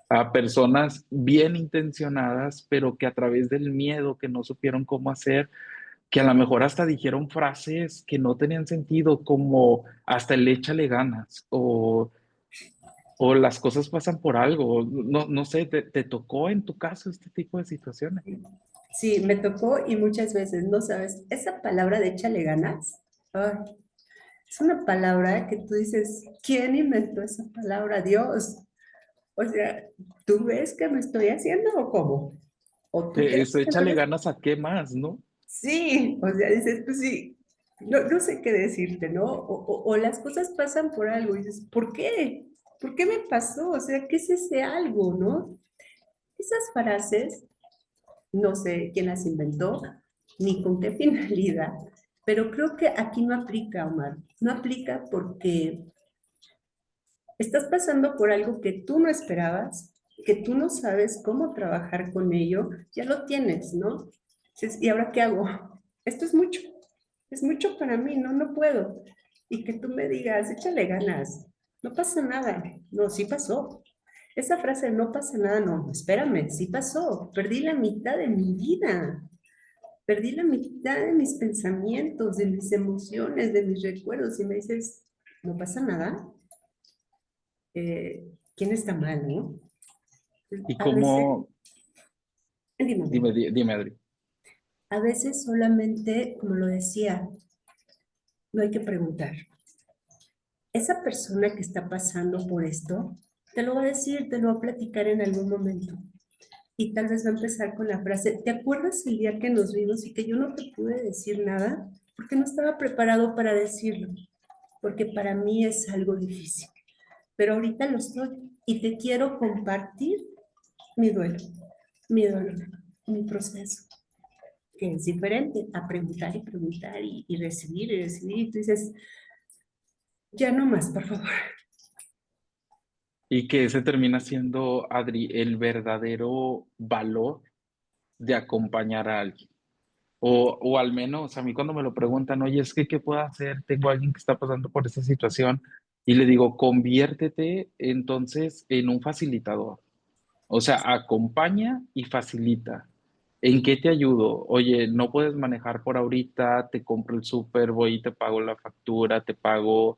A: a personas bien intencionadas, pero que a través del miedo que no supieron cómo hacer, que a lo mejor hasta dijeron frases que no tenían sentido, como hasta el échale ganas, o o las cosas pasan por algo, no, no sé, te tocó en tu caso este tipo de situaciones.
B: Sí, me tocó y muchas veces, no sabes, esa palabra de échale ganas, ay, es una palabra que tú dices, ¿quién inventó esa palabra? Dios. O sea, ¿tú ves que me estoy haciendo o cómo? ¿O tú
A: Eso,
B: crees que no
A: échale
B: me...
A: ganas a qué más, ¿no?
B: Sí, o sea, dices, pues sí, no sé qué decirte, ¿no? O las cosas pasan por algo y dices, ¿por qué? ¿Por qué me pasó? O sea, ¿qué es ese algo, no? Esas frases, no sé quién las inventó, ni con qué finalidad, pero creo que aquí no aplica, Omar. No aplica porque estás pasando por algo que tú no esperabas, que tú no sabes cómo trabajar con ello, ya lo tienes, ¿no? Dices, ¿y ahora qué hago? Esto es mucho para mí, no, no puedo. Y que tú me digas, échale ganas, no pasa nada. No, sí pasó. Esa frase, no pasa nada, no, espérame, sí pasó. Perdí la mitad de mi vida, perdí la mitad de mis pensamientos, de mis emociones, de mis recuerdos. Y me dices, no pasa nada, quién está mal, ¿no?
A: Y
B: A veces,
A: cómo,
B: dime,
A: dime, Adri.
B: a veces solamente, como lo decía, no hay que preguntar. Esa persona que está pasando por esto, te lo va a decir, te lo va a platicar en algún momento. Y tal vez va a empezar con la frase, ¿te acuerdas el día que nos vimos y que yo no te pude decir nada? Porque no estaba preparado para decirlo, porque para mí es algo difícil. Pero ahorita lo estoy y te quiero compartir mi duelo, mi dolor, mi proceso, que es diferente a preguntar y preguntar y recibir y recibir. Y tú dices, ya no más, por favor.
A: Y que ese termina siendo, Adri, el verdadero valor de acompañar a alguien. O al menos a mí cuando me lo preguntan, oye, es que ¿qué puedo hacer? Tengo a alguien que está pasando por esa situación. Y le digo, conviértete entonces en un facilitador. O sea, acompaña y facilita. ¿En qué te ayudo? Oye, no puedes manejar por ahorita, te compro el súper, voy y te pago la factura, te pago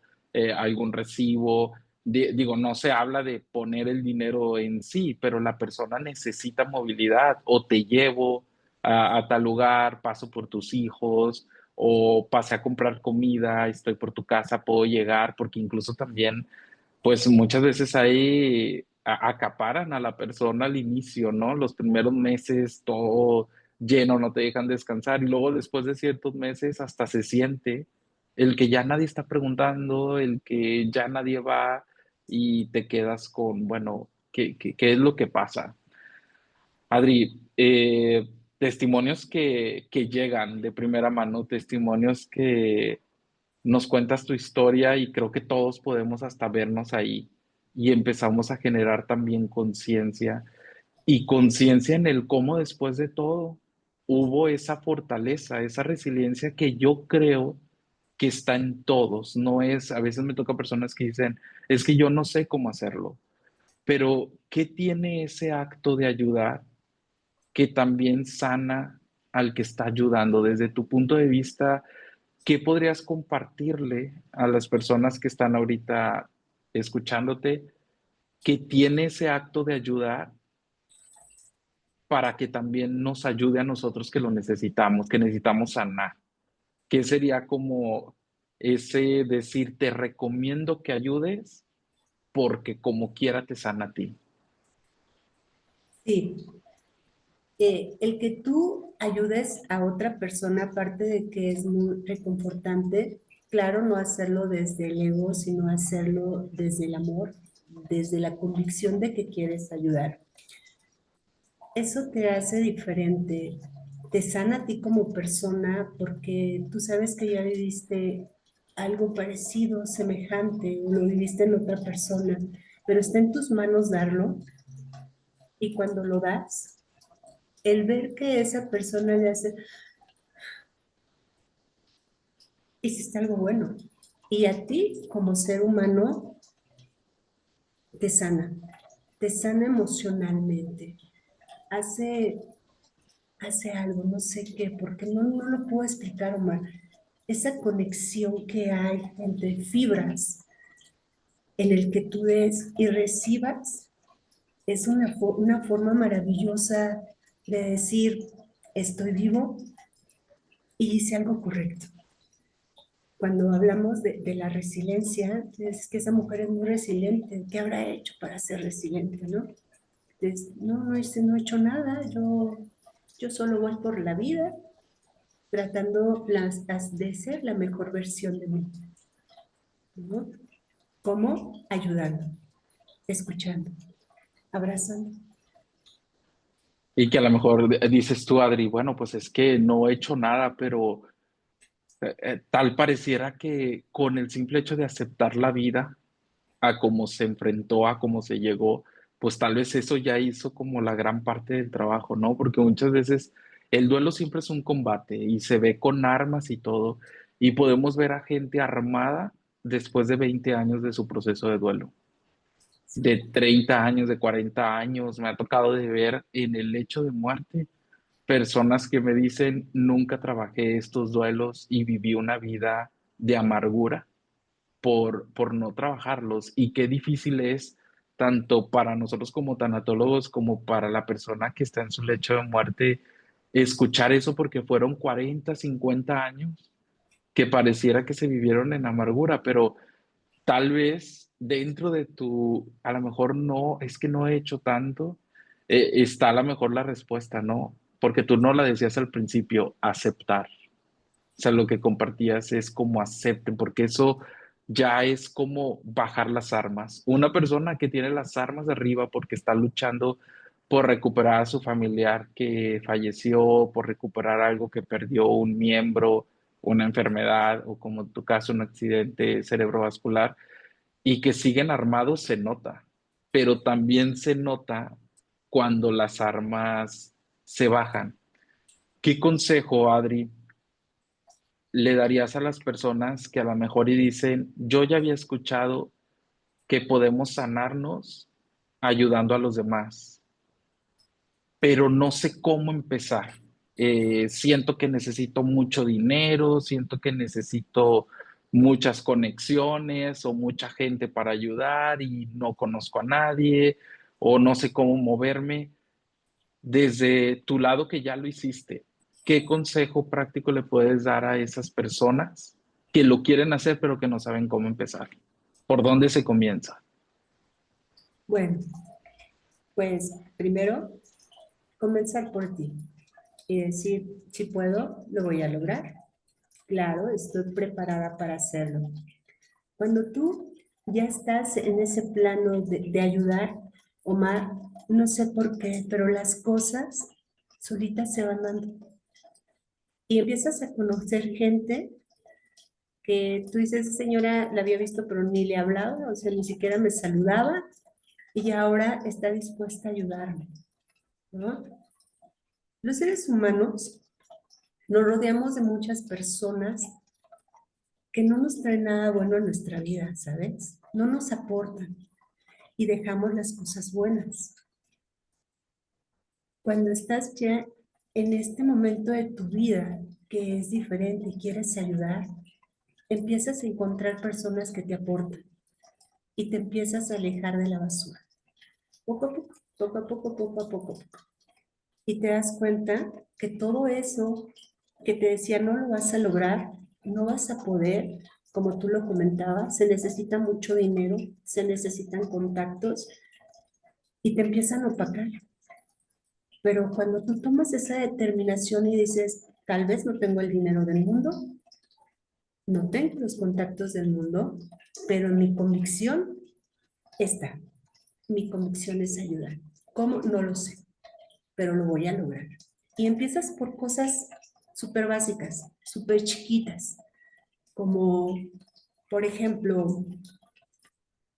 A: algún recibo. Digo, no se habla de poner el dinero en sí, pero la persona necesita movilidad o te llevo a tal lugar, paso por tus hijos o pasé a comprar comida, estoy por tu casa, puedo llegar, porque incluso también pues muchas veces ahí acaparan a la persona al inicio, ¿no? Los primeros meses todo lleno, no te dejan descansar y luego después de ciertos meses hasta se siente el que ya nadie está preguntando, el que ya nadie va y te quedas con, bueno, ¿qué es lo que pasa? Adri, testimonios que llegan de primera mano, testimonios que nos cuentas tu historia y creo que todos podemos hasta vernos ahí y empezamos a generar también conciencia y conciencia en el cómo después de todo hubo esa fortaleza, esa resiliencia que yo creo que está en todos, no es, a veces me toca personas que dicen, es que yo no sé cómo hacerlo, pero ¿qué tiene ese acto de ayudar que también sana al que está ayudando desde tu punto de vista? ¿Qué podrías compartirle a las personas que están ahorita escuchándote que tiene ese acto de ayudar para que también nos ayude a nosotros que lo necesitamos, que necesitamos sanar? ¿Qué sería como ese decir, te recomiendo que ayudes porque como quiera te sana a ti?
B: Sí, el que tú ayudes a otra persona, aparte de que es muy reconfortante, claro, no hacerlo desde el ego, sino hacerlo desde el amor, desde la convicción de que quieres ayudar. Eso te hace diferente, te sana a ti como persona porque tú sabes que ya viviste algo parecido, semejante, o lo viviste en otra persona, pero está en tus manos darlo y cuando lo das, el ver que esa persona le hace, hiciste algo bueno. Y a ti, como ser humano, te te sana emocionalmente. Hace, hace algo, no sé qué, porque no lo puedo explicar, Omar. Esa conexión que hay entre fibras. en el que tú des y recibas, es una forma maravillosa de decir, estoy vivo y hice algo correcto. Cuando hablamos de la resiliencia, es que esa mujer es muy resiliente. ¿Qué habrá hecho para ser resiliente, no? Entonces, no he hecho nada. Yo solo voy por la vida tratando de ser la mejor versión de mí, ¿no? ¿Cómo? Ayudando, escuchando, abrazando.
A: Y que a lo mejor dices tú, Adri, bueno, pues es que no he hecho nada, pero tal pareciera que con el simple hecho de aceptar la vida, a cómo se enfrentó, a cómo se llegó, pues tal vez eso ya hizo como la gran parte del trabajo, ¿no? Porque muchas veces el duelo siempre es un combate y se ve con armas y todo, y podemos ver a gente armada después de 20 años de su proceso de duelo,
B: Sí.
A: de 30 años, de 40 años, me ha tocado de ver en el lecho de muerte personas que me dicen, nunca trabajé estos duelos y viví una vida de amargura por no trabajarlos. Y qué difícil es, tanto para nosotros como tanatólogos, como para la persona que está en su lecho de muerte, escuchar eso porque fueron 40 50 años que pareciera que se vivieron en amargura, pero tal vez dentro de tu, a lo mejor no, es que no he hecho tanto, está a lo mejor la respuesta, ¿no? Porque tú no la decías al principio, aceptar. O sea, lo que compartías es como acepten, porque eso ya es como bajar las armas. Una persona que tiene las armas de arriba porque está luchando por recuperar a su familiar que falleció, por recuperar algo que perdió un miembro, una enfermedad o como en tu caso un accidente cerebrovascular y que siguen armados se nota, pero también se nota cuando las armas se bajan. ¿Qué consejo, Adri, le darías a las personas que a lo mejor y dicen, yo ya había escuchado que podemos sanarnos ayudando a los demás, pero no sé cómo empezar? Siento que necesito mucho dinero, siento que necesito muchas conexiones o mucha gente para ayudar y no conozco a nadie o no sé cómo moverme. Desde tu lado que ya lo hiciste, ¿qué consejo práctico le puedes dar a esas personas que lo quieren hacer pero que no saben cómo empezar? ¿Por dónde se comienza?
B: Bueno, pues primero, comenzar por ti y decir, si puedo, lo voy a lograr. Claro, estoy preparada para hacerlo. Cuando tú ya estás en ese plano de ayudar, Omar, no sé por qué, pero las cosas solitas se van dando. Y empiezas a conocer gente que tú dices, señora, la había visto, pero ni le hablaba, o sea, ni siquiera me saludaba, y ahora está dispuesta a ayudarme, ¿no? Los seres humanos nos rodeamos de muchas personas que no nos traen nada bueno a nuestra vida, ¿sabes? No nos aportan y dejamos las cosas buenas. Cuando estás ya en este momento de tu vida que es diferente y quieres ayudar, empiezas a encontrar personas que te aportan y te empiezas a alejar de la basura. Poco a poco, poco a poco, poco a poco. Y te das cuenta que todo eso que te decía no lo vas a lograr, no vas a poder, como tú lo comentabas, se necesita mucho dinero, se necesitan contactos y te empiezan a opacar. Pero cuando tú tomas esa determinación y dices, tal vez no tengo el dinero del mundo, no tengo los contactos del mundo, pero mi convicción está. Mi convicción es ayudar. ¿Cómo? No lo sé, pero lo voy a lograr. Y empiezas por cosas súper básicas, súper chiquitas, como, por ejemplo,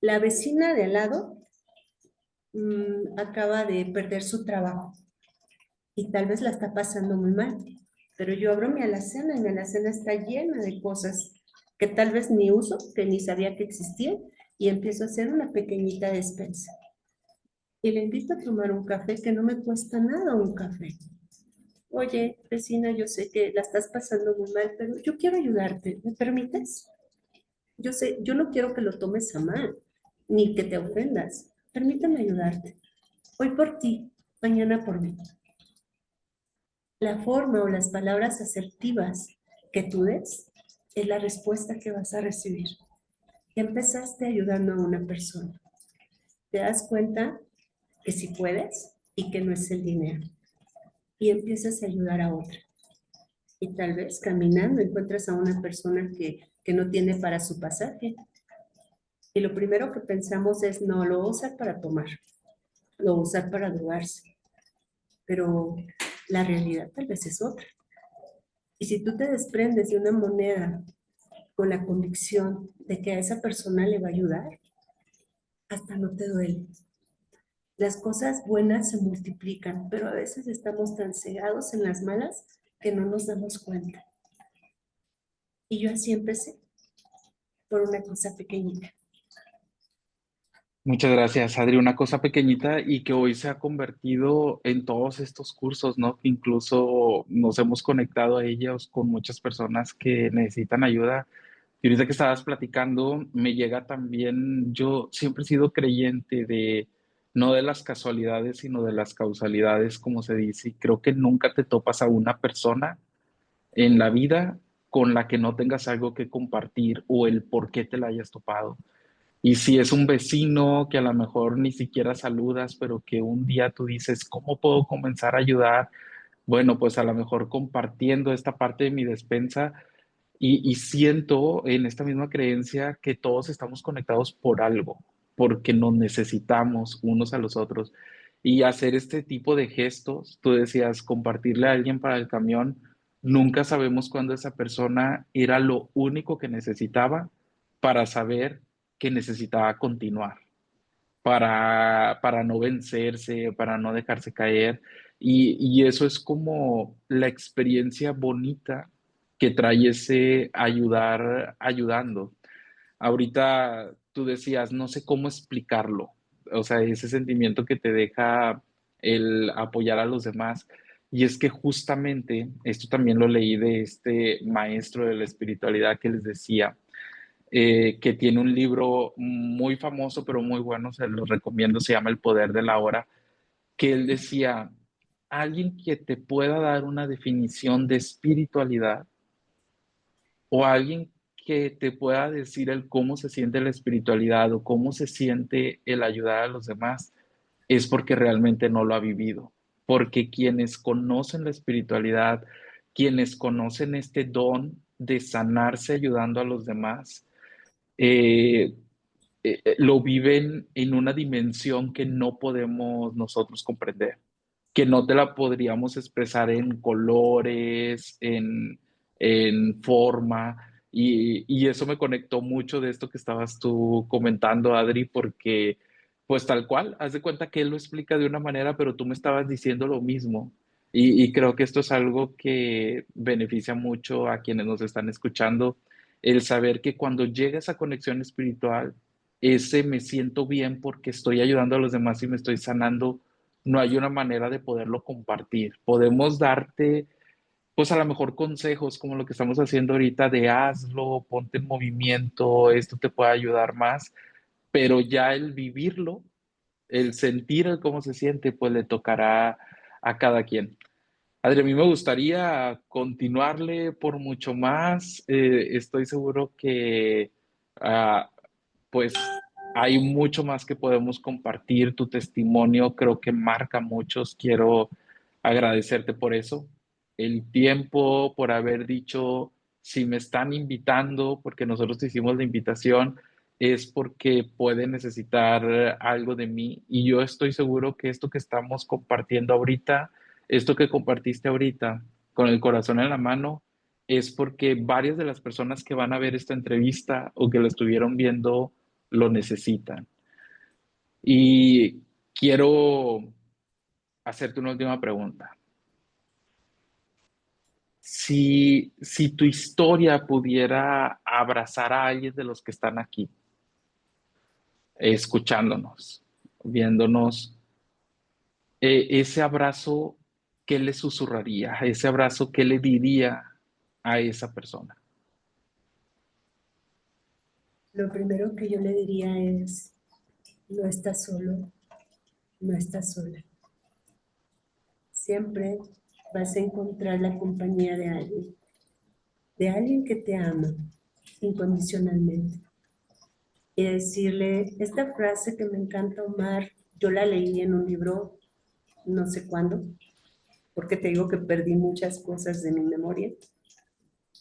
B: la vecina de al lado acaba de perder su trabajo y tal vez la está pasando muy mal, pero yo abro mi alacena y mi alacena está llena de cosas que tal vez ni uso, que ni sabía que existían, y empiezo a hacer una pequeñita despensa. Y le invito a tomar un café que no me cuesta nada un café. Oye, vecina, yo sé que la estás pasando muy mal, pero yo quiero ayudarte. ¿Me permites? Yo sé, yo no quiero que lo tomes a mal. ni que te ofendas. Permíteme ayudarte. Hoy por ti, mañana por mí. La forma o las palabras asertivas que tú des es la respuesta que vas a recibir. Ya empezaste ayudando a una persona. Te das cuenta que sí puedes y que no es el dinero. Y empiezas a ayudar a otra. Y tal vez caminando encuentras a una persona que no tiene para su pasaje. Y lo primero que pensamos es, no, lo voy a usar para tomar, lo voy a usar para drogarse. Pero la realidad tal vez es otra. Y si tú te desprendes de una moneda con la convicción de que a esa persona le va a ayudar, hasta no te duele. Las cosas buenas se multiplican, pero a veces estamos tan cegados en las malas que no nos damos cuenta. Y yo así empecé, por una cosa pequeñita.
A: Muchas gracias, Adri. Una cosa pequeñita y que hoy se ha convertido en todos estos cursos, ¿no? Que incluso nos hemos conectado a ellos con muchas personas que necesitan ayuda. Y ahorita que estabas platicando, me llega también, yo siempre he sido creyente de, no de las casualidades, sino de las causalidades, como se dice. Y creo que nunca te topas a una persona en la vida con la que no tengas algo que compartir o el por qué te la hayas topado. Y si es un vecino que a lo mejor ni siquiera saludas, pero que un día tú dices, ¿cómo puedo comenzar a ayudar? Bueno, pues a lo mejor compartiendo esta parte de mi despensa y siento en esta misma creencia que todos estamos conectados por algo, porque nos necesitamos unos a los otros. Y hacer este tipo de gestos, tú decías, compartirle a alguien para el camión, nunca sabemos cuándo esa persona era lo único que necesitaba para saber que necesitaba continuar, para no vencerse, para no dejarse caer. Y eso es como la experiencia bonita que trae ese ayudar ayudando. Ahorita tú decías, no sé cómo explicarlo, o sea, ese sentimiento que te deja el apoyar a los demás. Y es que justamente, esto también lo leí de este maestro de la espiritualidad que les decía, que tiene un libro muy famoso, pero muy bueno, se lo recomiendo, se llama El poder de la hora, que él decía, alguien que te pueda dar una definición de espiritualidad o alguien que te pueda decir el cómo se siente la espiritualidad o cómo se siente el ayudar a los demás, es porque realmente no lo ha vivido. Porque quienes conocen la espiritualidad, quienes conocen este don de sanarse ayudando a los demás, eh, lo viven en una dimensión que no podemos nosotros comprender, que no te la podríamos expresar en colores, en forma, y eso me conectó mucho de esto que estabas tú comentando, Adri, porque pues tal cual, haz de cuenta que él lo explica de una manera, pero tú me estabas diciendo lo mismo. Y creo que esto es algo que beneficia mucho a quienes nos están escuchando, el saber que cuando llega esa conexión espiritual, ese me siento bien porque estoy ayudando a los demás y me estoy sanando, no hay una manera de poderlo compartir. Podemos darte, pues a lo mejor consejos como lo que estamos haciendo ahorita de hazlo, ponte en movimiento, esto te puede ayudar más, pero ya el vivirlo, el sentir el cómo se siente, pues le tocará a cada quien. Adri, a mí me gustaría continuarle por mucho más. Estoy seguro que ah, pues hay mucho más que podemos compartir. Tu testimonio creo que marca a muchos. Quiero agradecerte por eso. El tiempo, por haber dicho, si me están invitando, porque nosotros te hicimos la invitación, es porque pueden necesitar algo de mí. Y yo estoy seguro que esto que estamos compartiendo ahorita, esto que compartiste ahorita, con el corazón en la mano, es porque varias de las personas que van a ver esta entrevista o que la estuvieron viendo lo necesitan. Y quiero hacerte una última pregunta. Si tu historia pudiera abrazar a alguien de los que están aquí, escuchándonos, viéndonos, ese abrazo, ¿qué le susurraría? Ese abrazo, ¿qué le diría a esa persona?
B: Lo primero que yo le diría es, no estás solo, no estás sola. Siempre vas a encontrar la compañía de alguien que te ama incondicionalmente. Y decirle, esta frase que me encanta, Omar, yo la leí en un libro, no sé cuándo, porque te digo que perdí muchas cosas de mi memoria,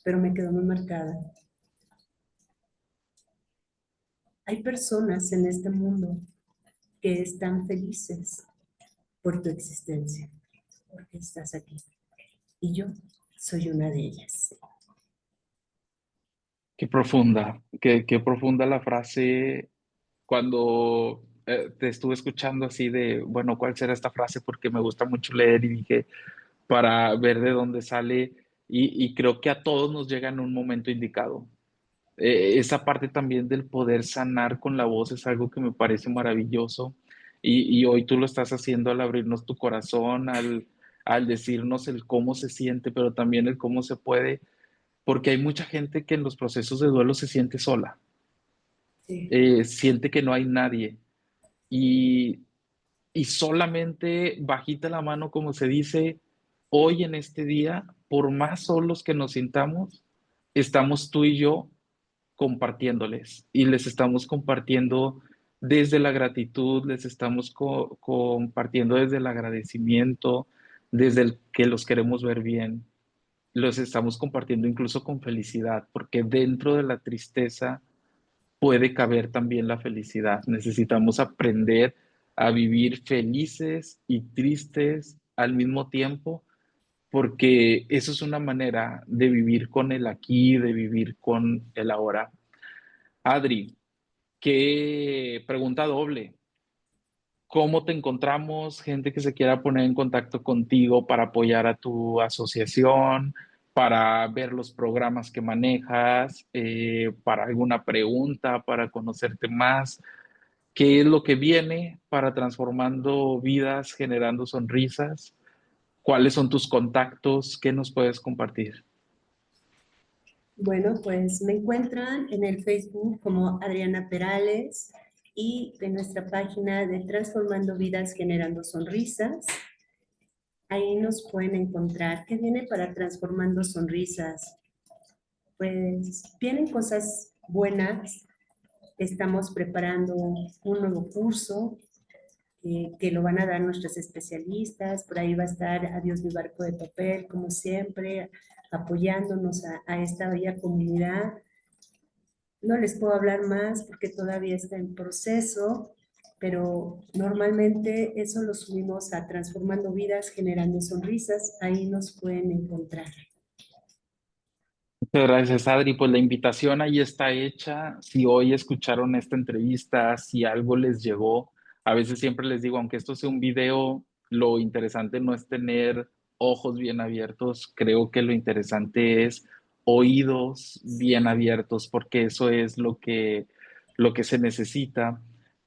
B: pero me quedó muy marcada. Hay personas en este mundo que están felices por tu existencia, porque estás aquí. Y yo soy una de ellas.
A: Qué profunda, qué profunda la frase cuando te estuve escuchando así de, bueno, ¿cuál será esta frase? Porque me gusta mucho leer y dije, para ver de dónde sale y creo que a todos nos llega en un momento indicado. Esa parte también del poder sanar con la voz es algo que me parece maravilloso y hoy tú lo estás haciendo al abrirnos tu corazón, al decirnos el cómo se siente, pero también el cómo se puede, porque hay mucha gente que en los procesos de duelo se siente sola,
B: Sí.
A: siente que no hay nadie y, y solamente bajita la mano, como se dice, hoy en este día, por más solos que nos sintamos, estamos tú y yo compartiéndoles y les estamos compartiendo desde la gratitud, les estamos compartiendo desde el agradecimiento, desde el que los queremos ver bien, los estamos compartiendo incluso con felicidad, porque dentro de la tristeza puede caber también la felicidad. Necesitamos aprender a vivir felices y tristes al mismo tiempo, porque eso es una manera de vivir con el aquí, de vivir con el ahora. Adri, qué pregunta doble. ¿Cómo te encontramos? Gente que se quiera poner en contacto contigo para apoyar a tu asociación, para ver los programas que manejas, para alguna pregunta, para conocerte más. ¿Qué es lo que viene para transformando vidas, generando sonrisas? ¿Cuáles son tus contactos? ¿Qué nos puedes compartir?
B: Bueno, pues me encuentran en el Facebook como Adriana Perales y en nuestra página de Transformando Vidas Generando Sonrisas. Ahí nos pueden encontrar. ¿Qué viene para Transformando Sonrisas? Pues vienen cosas buenas. Estamos preparando un nuevo curso que lo van a dar nuestros especialistas. Por ahí va a estar Adiós mi barco de papel, como siempre, apoyándonos a esta bella comunidad. No les puedo hablar más porque todavía está en proceso, pero normalmente eso lo subimos a Transformando Vidas, Generando Sonrisas. Ahí nos pueden encontrar.
A: Muchas gracias, Adri. Pues la invitación ahí está hecha. Si hoy escucharon esta entrevista, si algo les llegó, a veces siempre les digo, aunque esto sea un video, lo interesante no es tener ojos bien abiertos, creo que lo interesante es oídos bien abiertos, porque eso es lo que se necesita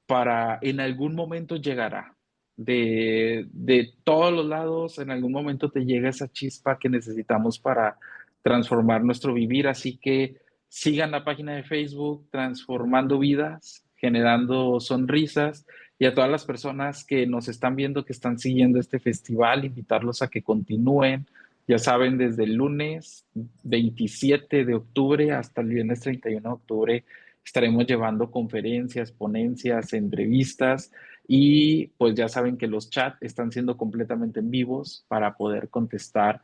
A: para en algún momento llegará. De todos los lados, en algún momento te llega esa chispa que necesitamos para transformar nuestro vivir. Así que sigan la página de Facebook Transformando Vidas, Generando Sonrisas y a todas las personas que nos están viendo, que están siguiendo este festival, invitarlos a que continúen. Ya saben, desde el lunes 27 de octubre hasta el viernes 31 de octubre estaremos llevando conferencias, ponencias, entrevistas y pues ya saben que los chats están siendo completamente en vivos para poder contestar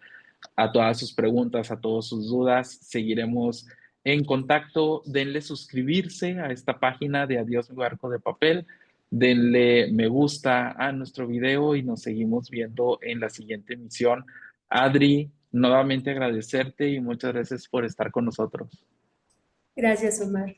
A: a todas sus preguntas, a todas sus dudas. Seguiremos en contacto. Denle suscribirse a esta página de Adiós mi barco de papel. Denle me gusta a nuestro video y nos seguimos viendo en la siguiente emisión. Adri, nuevamente agradecerte y muchas gracias por estar con nosotros.
B: Gracias, Omar.